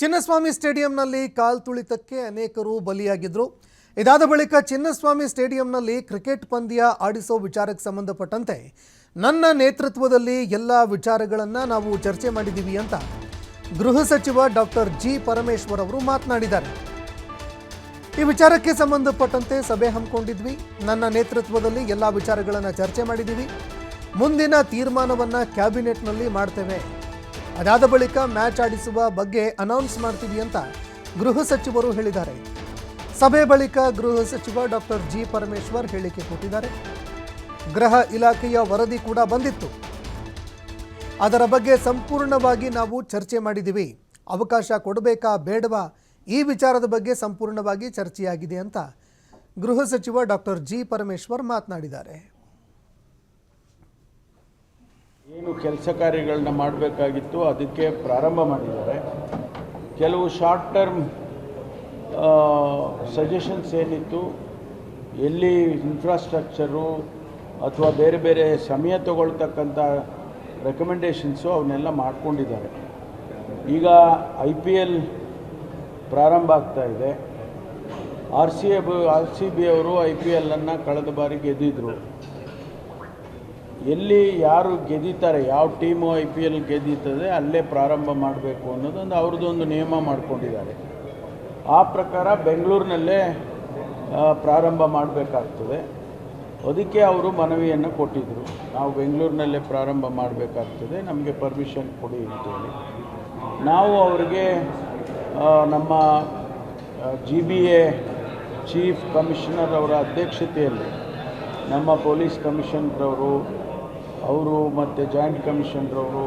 ಚಿನ್ನಸ್ವಾಮಿ ಸ್ಟೇಡಿಯಂನಲ್ಲಿ ಕಾಲ್ ತುಳಿತಕ್ಕೆ ಅನೇಕರು ಬಲಿಯಾಗಿದ್ದರು. ಇದಾದ ಬಳಿಕ ಚಿನ್ನಸ್ವಾಮಿ ಸ್ಟೇಡಿಯಂನಲ್ಲಿ ಕ್ರಿಕೆಟ್ ಪಂದ್ಯ ಆಡಿಸೋ ವಿಚಾರಕ್ಕೆ ಸಂಬಂಧಪಟ್ಟಂತೆ ನನ್ನ ನೇತೃತ್ವದಲ್ಲಿ ಎಲ್ಲ ವಿಚಾರಗಳನ್ನು ನಾವು ಚರ್ಚೆ ಮಾಡಿದ್ದೀವಿ ಅಂತ ಗೃಹ ಸಚಿವ ಡಾಕ್ಟರ್ ಜಿ ಪರಮೇಶ್ವರ್ ಅವರು ಮಾತನಾಡಿದ್ದಾರೆ. ಈ ವಿಚಾರಕ್ಕೆ ಸಂಬಂಧಪಟ್ಟಂತೆ ಸಭೆ ಹಮ್ಮಿಕೊಂಡಿದ್ವಿ. ನನ್ನ ನೇತೃತ್ವದಲ್ಲಿ ಎಲ್ಲ ವಿಚಾರಗಳನ್ನು ಚರ್ಚೆ ಮಾಡಿದ್ದೀವಿ. ಮುಂದಿನ ತೀರ್ಮಾನವನ್ನು ಕ್ಯಾಬಿನೆಟ್ನಲ್ಲಿ ಮಾಡ್ತೇವೆ. ಅದಾದ ಬಳಿಕ ಮ್ಯಾಚ್ ಆಡಿಸುವ ಬಗ್ಗೆ ಅನೌನ್ಸ್ ಮಾಡ್ತೀವಿ ಅಂತ ಗೃಹ ಸಚಿವರು ಹೇಳಿದ್ದಾರೆ. ಸಭೆ ಬಳಿಕ ಗೃಹ ಸಚಿವ ಡಾಕ್ಟರ್ ಜಿ ಪರಮೇಶ್ವರ್ ಹೇಳಿಕೆ ಕೊಟ್ಟಿದ್ದಾರೆ. ಗೃಹ ಇಲಾಖೆಯ ವರದಿ ಕೂಡ ಬಂದಿತ್ತು. ಅದರ ಬಗ್ಗೆ ಸಂಪೂರ್ಣವಾಗಿ ನಾವು ಚರ್ಚೆ ಮಾಡಿದ್ದೀವಿ. ಅವಕಾಶ ಕೊಡಬೇಕಾ ಬೇಡವಾ ಈ ವಿಚಾರದ ಬಗ್ಗೆ ಸಂಪೂರ್ಣವಾಗಿ ಚರ್ಚೆಯಾಗಿದೆ ಅಂತ ಗೃಹ ಸಚಿವ ಡಾಕ್ಟರ್ ಜಿ ಪರಮೇಶ್ವರ್ ಮಾತನಾಡಿದ್ದಾರೆ. ಏನು ಕೆಲಸ ಕಾರ್ಯಗಳನ್ನ ಮಾಡಬೇಕಾಗಿತ್ತು ಅದಕ್ಕೆ ಪ್ರಾರಂಭ ಮಾಡಿದ್ದಾರೆ. ಕೆಲವು ಶಾರ್ಟ್ ಟರ್ಮ್ ಸಜೆಷನ್ಸ್ ಏನಿತ್ತು, ಎಲ್ಲಿ ಇನ್ಫ್ರಾಸ್ಟ್ರಕ್ಚರು ಅಥವಾ ಬೇರೆ ಬೇರೆ ಸಮಯ ತಗೊಳ್ತಕ್ಕಂಥ ರೆಕಮೆಂಡೇಷನ್ಸು ಅವನ್ನೆಲ್ಲ ಮಾಡ್ಕೊಂಡಿದ್ದಾರೆ. ಈಗ IPL ಪ್ರಾರಂಭ ಆಗ್ತಾ ಇದೆ. RCB ಅವರು IPLನ್ನು ಕಳೆದ ಬಾರಿ ಗೆದ್ದಿದ್ರು. ಎಲ್ಲಿ ಯಾರು ಗೆದ್ದಿದ್ದಾರೆ, ಯಾವ ಟೀಮು IPL ಗೆದ್ದಿರ್ತದೆ ಅಲ್ಲೇ ಪ್ರಾರಂಭ ಮಾಡಬೇಕು ಅನ್ನೋದೊಂದು ಅವ್ರದ್ದೊಂದು ನಿಯಮ ಮಾಡಿಕೊಂಡಿದ್ದಾರೆ. ಆ ಪ್ರಕಾರ ಬೆಂಗಳೂರಿನಲ್ಲೇ ಪ್ರಾರಂಭ ಮಾಡಬೇಕಾಗ್ತದೆ. ಅದಕ್ಕೆ ಅವರು ಮನವಿಯನ್ನು ಕೊಟ್ಟಿದ್ದರು. ನಾವು ಬೆಂಗಳೂರಿನಲ್ಲೇ ಪ್ರಾರಂಭ ಮಾಡಬೇಕಾಗ್ತದೆ, ನಮಗೆ ಪರ್ಮಿಷನ್ ಕೊಡಿ ಅಂತೇಳಿ. ನಾವು ಅವರಿಗೆ ನಮ್ಮ GBA ಚೀಫ್ ಕಮಿಷನರ್ ಅವರ ಅಧ್ಯಕ್ಷತೆಯಲ್ಲಿ ನಮ್ಮ ಪೊಲೀಸ್ ಕಮಿಷನರವರು ಅವರು ಮತ್ತು ಜಾಯಿಂಟ್ ಕಮಿಷನರವರು,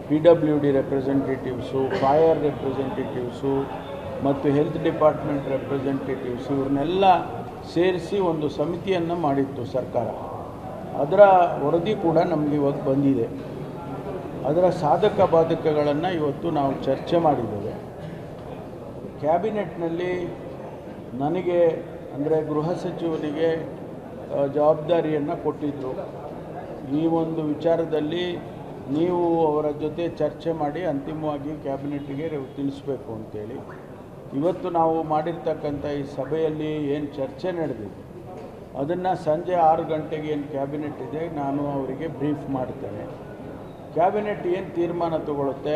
PWD ರೆಪ್ರೆಸೆಂಟೇಟಿವ್ಸು, ಫೈರ್ ರೆಪ್ರೆಸೆಂಟೇಟಿವ್ಸು ಮತ್ತು ಹೆಲ್ತ್ ಡಿಪಾರ್ಟ್ಮೆಂಟ್ ರೆಪ್ರೆಸೆಂಟೇಟಿವ್ಸು ಇವ್ರನ್ನೆಲ್ಲ ಸೇರಿಸಿ ಒಂದು ಸಮಿತಿಯನ್ನು ಮಾಡಿತ್ತು ಸರ್ಕಾರ. ಅದರ ವರದಿ ಕೂಡ ನಮಗೆ ಇವತ್ತು ಬಂದಿದೆ. ಅದರ ಸಾಧಕ ಬಾಧಕಗಳನ್ನು ಇವತ್ತು ನಾವು ಚರ್ಚೆ ಮಾಡಿದ್ದೇವೆ. ಕ್ಯಾಬಿನೆಟ್ನಲ್ಲಿ ನನಗೆ ಅಂದರೆ ಗೃಹ ಸಚಿವನಿಗೆ ಜವಾಬ್ದಾರಿಯನ್ನು ಕೊಟ್ಟಿದ್ದರು. ಈ ಒಂದು ವಿಚಾರದಲ್ಲಿ ನೀವು ಅವರ ಜೊತೆ ಚರ್ಚೆ ಮಾಡಿ ಅಂತಿಮವಾಗಿ ಕ್ಯಾಬಿನೆಟ್ಗೆ ತಿಳಿಸಬೇಕು ಅಂತೇಳಿ ಇವತ್ತು ನಾವು ಮಾಡಿರ್ತಕ್ಕಂಥ ಈ ಸಭೆಯಲ್ಲಿ ಏನು ಚರ್ಚೆ ನಡೆದಿದೆ ಅದನ್ನು ಸಂಜೆ 6 ಗಂಟೆಗೆ ಏನು ಕ್ಯಾಬಿನೆಟ್ ಇದೆ ನಾನು ಅವರಿಗೆ ಬ್ರೀಫ್ ಮಾಡ್ತೇನೆ. ಕ್ಯಾಬಿನೆಟ್ ಏನು ತೀರ್ಮಾನ ತಗೊಳುತ್ತೆ,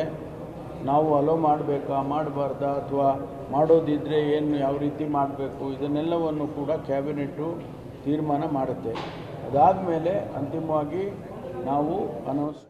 ನಾವು ಅಲೋ ಮಾಡಬೇಕಾ ಮಾಡಬಾರ್ದಾ ಅಥವಾ ಮಾಡೋದಿದ್ದರೆ ಏನು ಯಾವ ರೀತಿ ಮಾಡಬೇಕು ಇದನ್ನೆಲ್ಲವನ್ನು ಕೂಡ ಕ್ಯಾಬಿನೆಟ್ಟು ತೀರ್ಮಾನ ಮಾಡುತ್ತೆ. ಅದಾದಮೇಲೆ ಅಂತಿಮವಾಗಿ ನಾವು ಅನೌನ್ಸ್